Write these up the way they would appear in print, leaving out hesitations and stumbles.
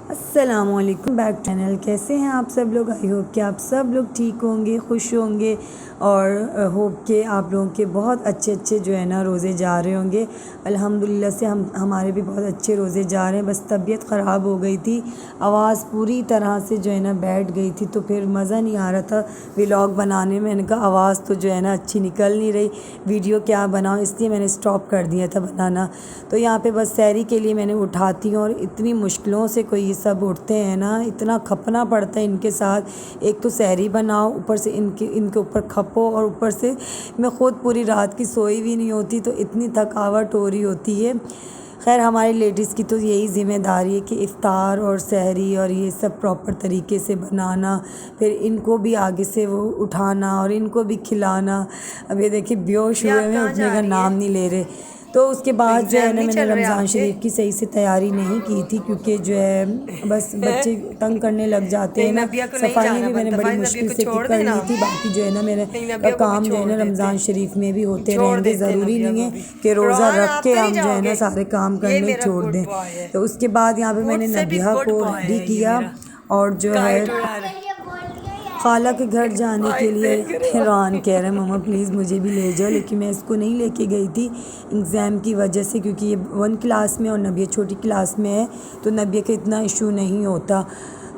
अस्सलामुअलैकुम back channel. कैसे हैं आप सब लोग? आई होप कि आप सब लोग ठीक होंगे, खुश होंगे और होप के आप लोगों के बहुत अच्छे जो है ना रोज़े जा रहे होंगे। अल्हम्दुलिल्लाह से हमारे भी बहुत अच्छे रोज़े जा रहे हैं। बस तबीयत ख़राब हो गई थी, आवाज़ पूरी तरह से जो है ना बैठ गई थी, तो फिर मज़ा नहीं आ रहा था व्लॉग बनाने में। मैंने कहा आवाज़ तो जो है ना अच्छी निकल नहीं रही, वीडियो क्या बनाऊँ, इसलिए मैंने स्टॉप कर दिया था बनाना। तो यहाँ पे बस सैरी के लिए मैंने उठाती हूँ और इतनी मुश्किलों से कोई ये सब उठते हैं ना, इतना खपना पड़ता है इनके साथ। एक तो सैरी बनाओ, ऊपर से इनके ऊपर खपो, और ऊपर से मैं ख़ुद पूरी रात की सोई भी नहीं होती, तो इतनी थकावट हो रही होती है। खैर हमारी लेडीज़ की तो यही ज़िम्मेदारी है कि इफ़्तार और सहरी और ये सब प्रॉपर तरीके से बनाना, फिर इनको भी आगे से वो उठाना और इनको भी खिलाना। अब ये देखिए बेहोश हुए में उठने का नाम नहीं ले रहे। तो उसके बाद जो है ना मैंने रमज़ान शरीफ की सही से तैयारी नहीं की थी, क्योंकि जो है बस बच्चे तंग करने लग जाते हैं ना। सफाइयाँ भी मैंने बड़ी मुश्किल से कर ली थी। बाकी जो है ना मेरे काम जो है ना रमज़ान शरीफ में भी होते रहेंगे। ज़रूरी नहीं है कि रोज़ा रख के हम जो है ना सारे काम करने छोड़ दें। तो उसके बाद यहाँ पे मैंने नबिया को रेडी किया और जो है खाला के घर जाने के लिए हैरान कह रहे हैं मम्मा प्लीज़ मुझे भी ले जाओ, लेकिन मैं इसको नहीं लेके गई थी एग्ज़ाम की वजह से, क्योंकि ये 1 क्लास में और नबिया छोटी क्लास में है, तो नबिया का इतना इशू नहीं होता।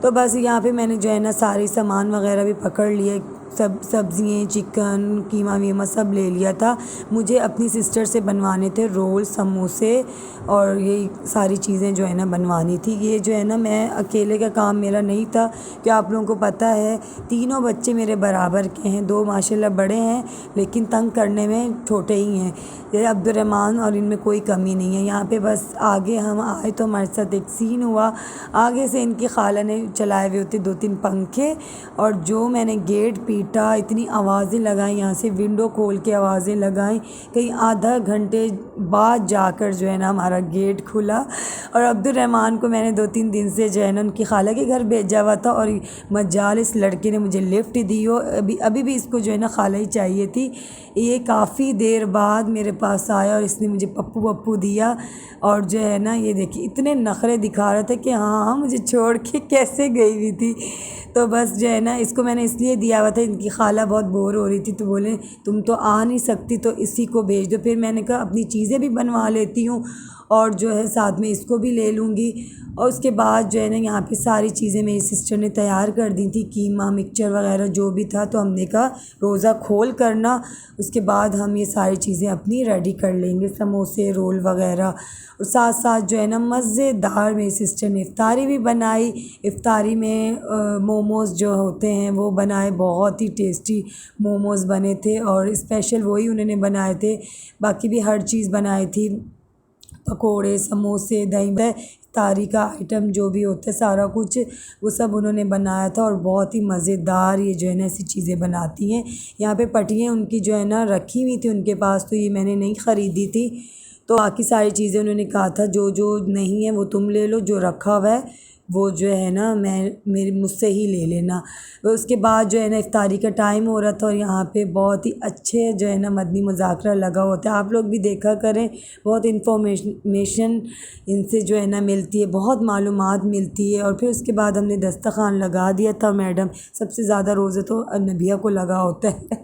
तो बस यहाँ पे मैंने जो है ना सारे सामान वगैरह भी पकड़ लिए, सब सब्ज़ियाँ, चिकन, कीमा वीमा सब ले लिया था। मुझे अपनी सिस्टर से बनवाने थे रोल, समोसे और ये सारी चीज़ें जो है ना बनवानी थी। ये जो है ना मैं अकेले का काम मेरा नहीं था, कि आप लोगों को पता है तीनों बच्चे मेरे बराबर के हैं। 2 माशाल्लाह बड़े हैं, लेकिन तंग करने में छोटे ही हैं। ये अब्दुर्रहमान और इनमें कोई कमी नहीं है। यहाँ पे बस आगे हम आए तो हमारे साथ एक सीन हुआ। आगे से इनकी खाला ने चलाए हुए होते 2-3 पंखे, और जो मैंने गेट पीटा, इतनी आवाज़ें लगाई, यहाँ से विंडो खोल के आवाज़ें लगाई, कहीं आधा घंटे बाद जाकर जो है ना हमारा गेट खुला। और अब्दुर्रहमान को मैंने 2-3 दिन से जो है ना उनकी खाला के घर भेजा हुआ था, और मजाल इस लड़के ने मुझे लिफ्ट दी हो। अभी भी इसको जो है ना खाला ही चाहिए थी। ये काफ़ी देर बाद मेरे पास आया और इसने मुझे पप्पू पप्पू दिया, और जो है ना ये देखिए इतने नखरे दिखा रहा था कि हाँ मुझे छोड़ के कैसे गई हुई थी। तो बस जो है ना इसको मैंने इसलिए दिया हुआ था, इनकी खाला बहुत बोर हो रही थी, तो बोले तुम तो आ नहीं सकती तो इसी को भेज दो। फिर मैंने कहा अपनी चीज़ें भी बनवा लेती हूँ और जो है साथ में इसको भी ले लूँगी। और उसके बाद जो है ना यहाँ पे सारी चीज़ें मेरी सिस्टर ने तैयार कर दी थी, कीमा, मिक्सचर वगैरह जो भी था। तो हमने कहा रोज़ा खोल करना, उसके बाद हम ये सारी चीज़ें अपनी रेडी कर लेंगे, समोसे, रोल वगैरह। और साथ साथ जो है ना मज़ेदार मेरी सिस्टर ने इफ़्तारी भी बनाई। इफ़्तारी में मोमोज़ जो होते हैं वो बनाए, बहुत ही टेस्टी मोमोज़ बने थे, और स्पेशल वही उन्होंने बनाए थे। बाकी भी हर चीज़ बनाई थी, पकोड़े, समोसे, दही, इफ्तारी का आइटम जो भी होता है सारा कुछ वो सब उन्होंने बनाया था। और बहुत ही मज़ेदार ये जो है ना ऐसी चीज़ें बनाती हैं। यहाँ पे पटियाँ उनकी जो है ना रखी हुई थी उनके पास, तो ये मैंने नहीं ख़रीदी थी। तो बाकी सारी चीज़ें उन्होंने कहा था जो जो नहीं है वो तुम ले लो, जो रखा हुआ है वो जो है ना मुझसे ही ले लेना। उसके बाद जो है ना इफ्तारी का टाइम हो रहा था, और यहाँ पे बहुत ही अच्छे जो है ना मदनी मुज़ाकरा लगा होता है। आप लोग भी देखा करें, बहुत इन्फॉर्मेशन इनसे जो है ना मिलती है, बहुत मालूमात मिलती है। और फिर उसके बाद हमने दस्तरख़्वान लगा दिया था। मैडम सबसे ज़्यादा रोज़े तो नबिया को लगा होता है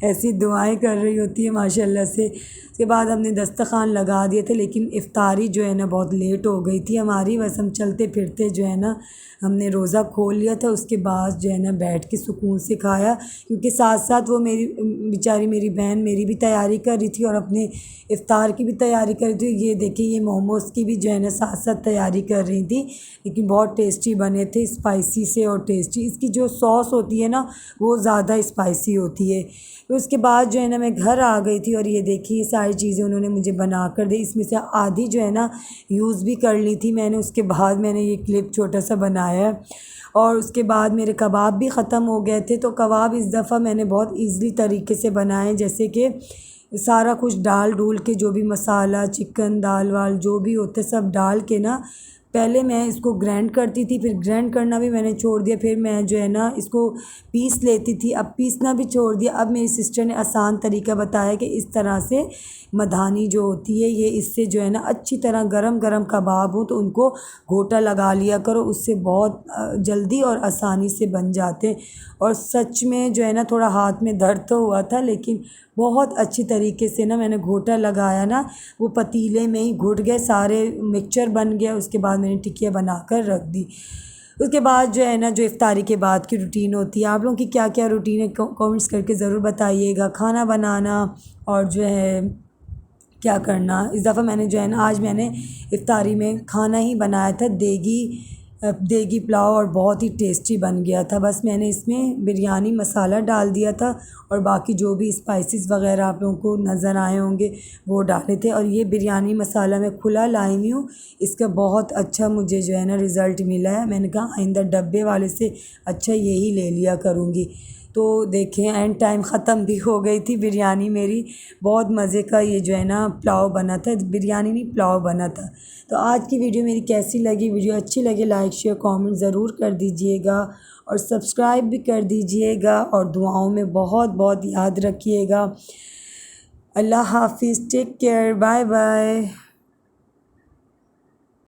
ऐसी दुआएं कर रही होती है माशाल्लाह से। उसके बाद हमने दस्तरख़्वान लगा दिए थे, लेकिन इफ़्तारी जो है ना बहुत लेट हो गई थी हमारी। बस हम चलते फिरते जो है ना हमने रोज़ा खोल लिया था। उसके बाद जो है ना बैठ के सुकून से खाया, क्योंकि साथ साथ वो मेरी बेचारी मेरी बहन मेरी भी तैयारी कर रही थी और अपने इफ़्तार की भी तैयारी कर रही थी। ये देखिए ये मोमोज़ की भी जो है ना साथ साथ तैयारी कर रही थी, लेकिन बहुत टेस्टी बने थे, स्पाइसी से और टेस्टी। इसकी जो सॉस होती है ना वो ज़्यादा स्पाइसी होती है। तो उसके बाद जो है ना मैं घर आ गई थी, और ये देखिए सारी चीज़ें उन्होंने मुझे बना कर दी। इसमें से आधी जो है ना यूज़ भी कर ली थी मैंने। उसके बाद मैंने ये क्लिप छोटा सा बनाया है। और उसके बाद मेरे कबाब भी ख़त्म हो गए थे, तो कबाब इस दफ़ा मैंने बहुत ईज़िली तरीके से बनाए, जैसे कि सारा कुछ डाल डूल के, जो भी मसाला, चिकन, दाल वाल जो भी होते सब डाल के ना पहले मैं इसको ग्राइंड करती थी, फिर ग्राइंड करना भी मैंने छोड़ दिया, फिर मैं जो है ना इसको पीस लेती थी, अब पीसना भी छोड़ दिया। अब मेरी सिस्टर ने आसान तरीका बताया कि इस तरह से मधानी जो होती है ये, इससे जो है ना अच्छी तरह गरम गरम कबाब हो तो उनको घोटा लगा लिया करो, उससे बहुत जल्दी और आसानी से बन जाते हैं। और सच में जो है ना थोड़ा हाथ में दर्द तो हुआ था, लेकिन बहुत अच्छी तरीके से ना मैंने घोटा लगाया ना, वो पतीले में ही घुट गए, सारे मिक्सचर बन गया। उसके बाद मैंने टिकिया बनाकर रख दी। उसके बाद जो है ना, जो इफ्तारी के बाद की रूटीन होती है, आप लोगों की क्या क्या रूटीन है कमेंट्स करके ज़रूर बताइएगा। खाना बनाना और जो है क्या करना। इस दफ़ा मैंने जो है ना, आज मैंने इफ्तारी में खाना ही बनाया था, देगी पुलाव, और बहुत ही टेस्टी बन गया था। बस मैंने इसमें बिरयानी मसाला डाल दिया था और बाकी जो भी स्पाइसेस वगैरह आप लोगों को नज़र आए होंगे वो डाले थे। और ये बिरयानी मसाला मैं खुला लाई हुई हूँ, इसका बहुत अच्छा मुझे जो है ना रिज़ल्ट मिला है। मैंने कहा आइंदा डब्बे वाले से अच्छा यही ले लिया करूँगी। तो देखें एंड टाइम ख़त्म भी हो गई थी बिरयानी मेरी। बहुत मज़े का ये जो है ना पुलाव बना था, बिरयानी नहीं पुलाव बना था। तो आज की वीडियो मेरी कैसी लगी, वीडियो अच्छी लगे लाइक शेयर कमेंट ज़रूर कर दीजिएगा और सब्सक्राइब भी कर दीजिएगा और दुआओं में बहुत बहुत याद रखिएगा। अल्लाह हाफिज़, टेक केयर, बाय बाय।